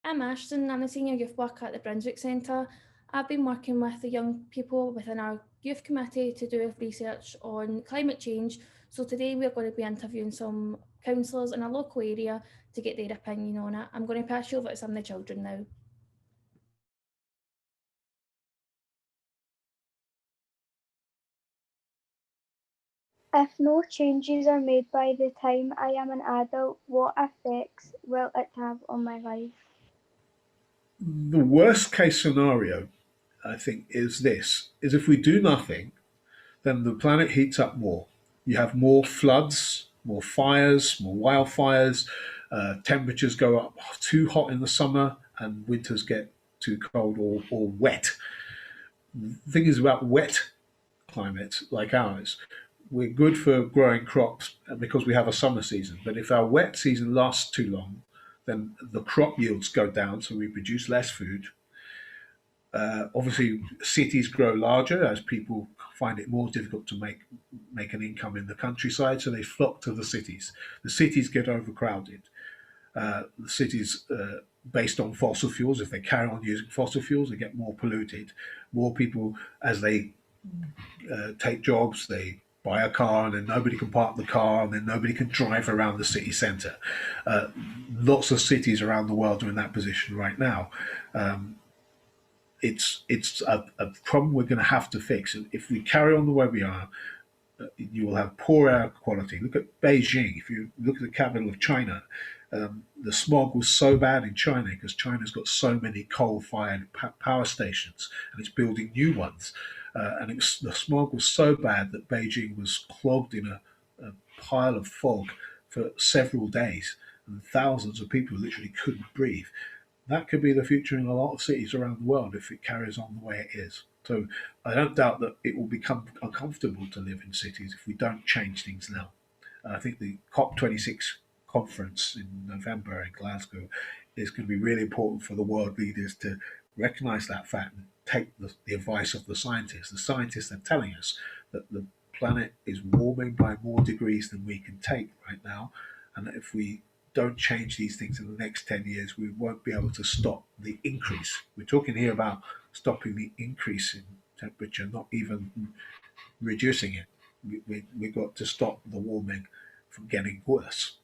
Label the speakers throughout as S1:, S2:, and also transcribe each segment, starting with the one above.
S1: I'm Ashton, I'm a senior youth worker at the Brunswick Centre. I've been working with the young people within our youth committee to do research on climate change. So today we're going to be interviewing some councillors in our local area to get their opinion on it. I'm going to pass you over to some of the children now.
S2: If no changes are made by the time I am an adult, what effects will it have on my life?
S3: The worst case scenario, I think, is if we do nothing, then the planet heats up more. You have more floods, more fires, more wildfires. Temperatures go up too hot in the summer, and winters get too cold or wet. The thing is about wet climates like ours, we're good for growing crops because we have a summer season. But if our wet season lasts too long, then the crop yields go down, so we produce less food. Obviously, cities grow larger as people find it more difficult to make an income in the countryside, so they flock to the cities. The cities get overcrowded. The cities, based on fossil fuels, if they carry on using fossil fuels, they get more polluted. More people, as they take jobs, they buy a car, and then nobody can park the car, and then nobody can drive around the city centre. Lots of cities around the world are in that position right now. It's a problem we're going to have to fix. And if we carry on the way we are, you will have poor air quality. Look at Beijing. If you look at the capital of China, the smog was so bad in China because China's got so many coal-fired power stations and it's building new ones. The smog was so bad that Beijing was clogged in a pile of fog for several days, and thousands of people literally couldn't breathe. That could be the future in a lot of cities around the world if it carries on the way it is. So I don't doubt that it will become uncomfortable to live in cities if we don't change things now. I think the COP26 conference in November in Glasgow is going to be really important for the world leaders to recognize that fact and take the advice of the scientists. The scientists are telling us that the planet is warming by more degrees than we can take right now, and that if we don't change these things in the next 10 years, we won't be able to stop the increase. We're talking here about stopping the increase in temperature, not even reducing it. We've got to stop the warming from getting worse.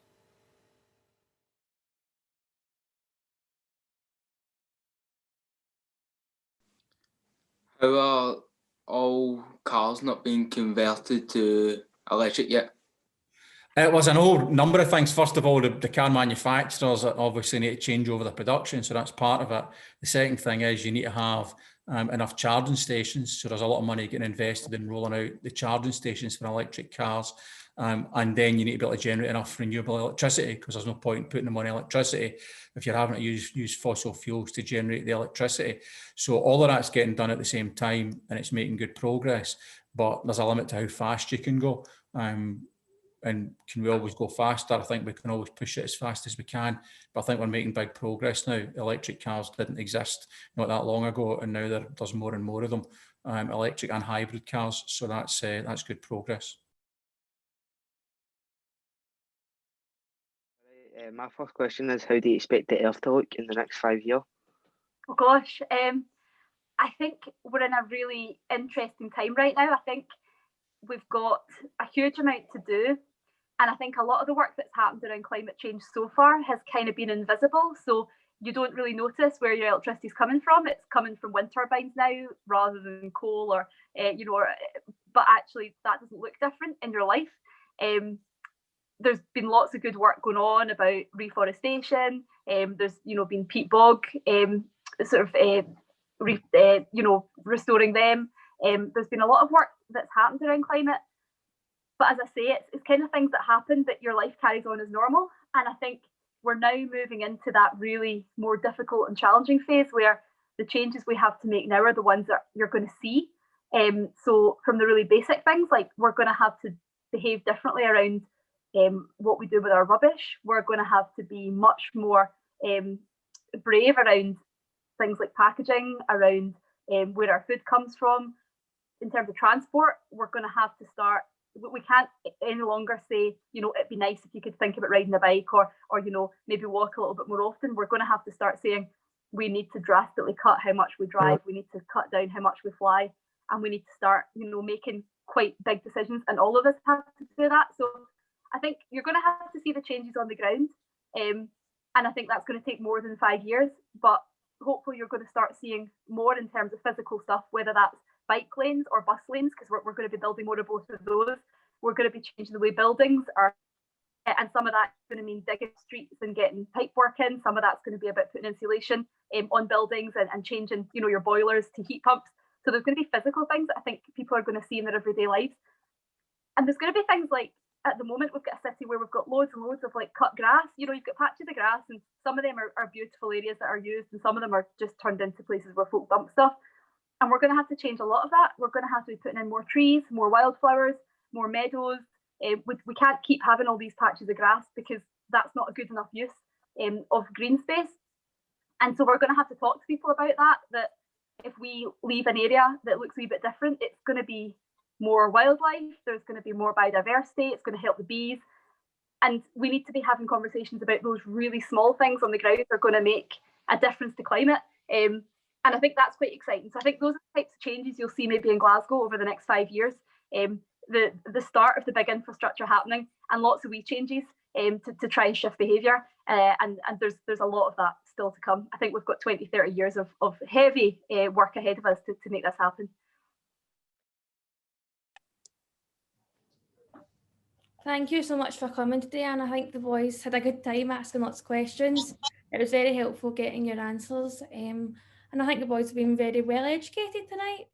S4: How are all cars not being converted to electric yet?
S5: It was an old number of things. First of all, the car manufacturers obviously need to change over the production, so that's part of it. The second thing is you need to have enough charging stations, so there's a lot of money getting invested in rolling out the charging stations for electric cars. And then you need to be able to generate enough renewable electricity, because there's no point in putting them on electricity if you're having to use fossil fuels to generate the electricity. So all of that's getting done at the same time, and it's making good progress, but there's a limit to how fast you can go. And can we always go faster? I think we can always push it as fast as we can, but I think we're making big progress now. Electric cars didn't exist not that long ago, and now there's more and more of them, electric and hybrid cars. So that's good progress.
S6: My first question is, how do you expect the Earth to look in the next 5 years?
S7: Oh gosh, I think we're in a really interesting time right now. I think we've got a huge amount to do. And I think a lot of the work that's happened around climate change so far has kind of been invisible. So you don't really notice where your electricity is coming from. It's coming from wind turbines now rather than coal or, but actually that doesn't look different in your life. There's been lots of good work going on about reforestation. There's, been peat bog, restoring them. There's been a lot of work that's happened around climate. But as I say, it's kind of things that happen that your life carries on as normal. And I think we're now moving into that really more difficult and challenging phase where the changes we have to make now are the ones that you're going to see. So from the really basic things, like we're going to have to behave differently around what we do with our rubbish. We're going to have to be much more brave around things like packaging, around where our food comes from. In terms of transport, we're going to have to start we can't any longer say, you know, it'd be nice if you could think about riding a bike or you know, maybe walk a little bit more often. We're going to have to start saying we need to drastically cut how much we drive, we need to cut down how much we fly, and we need to start, you know, making quite big decisions, and all of us have to do that. So I think you're going to have to see the changes on the ground, and I think that's going to take more than 5 years, but hopefully you're going to start seeing more in terms of physical stuff, whether that's bike lanes or bus lanes, because we're going to be building more of both of those. We're going to be changing the way buildings are, and some of that's going to mean digging streets and getting pipe work in. Some of that's going to be about putting insulation on buildings and changing, you know, your boilers to heat pumps. So there's going to be physical things that I think people are going to see in their everyday lives. And there's going to be things like, at the moment, we've got a city where we've got loads and loads of like cut grass. You know, you've got patches of grass, and some of them are beautiful areas that are used, and some of them are just turned into places where folk dump stuff. And we're going to have to change a lot of that. We're going to have to be putting in more trees, more wildflowers, more meadows. We can't keep having all these patches of grass, because that's not a good enough use of green space. And so we're going to have to talk to people about that if we leave an area that looks a wee bit different, it's going to be more wildlife, there's going to be more biodiversity, it's going to help the bees. And we need to be having conversations about those really small things on the ground that are going to make a difference to climate. And I think that's quite exciting. So I think those are the types of changes you'll see maybe in Glasgow over the next 5 years. The start of the big infrastructure happening, and lots of wee changes to try and shift behaviour. And there's a lot of that still to come. I think we've got 20, 30 years of heavy work ahead of us to make this happen.
S1: Thank you so much for coming today, and I think the boys had a good time asking lots of questions. It was very helpful getting your answers, and I think the boys have been very well educated tonight.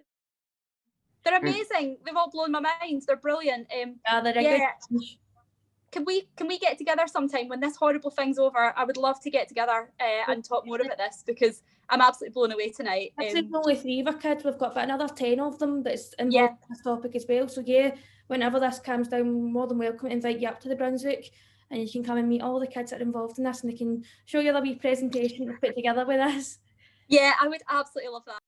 S8: They're amazing. They've all blown my mind. They're brilliant.
S1: Yeah, they're a good bunch.
S8: Can we get together sometime when this horrible thing's over? I would love to get together and talk more about this, because I'm absolutely blown away tonight.
S1: Actually, only 3 of our kids. We've got about another 10 of them that's involved in this topic as well. So yeah, whenever this calms down, more than welcome to invite you up to the Brunswick, and you can come and meet all the kids that are involved in this, and they can show you a wee presentation to put together with us.
S8: Yeah, I would absolutely love that.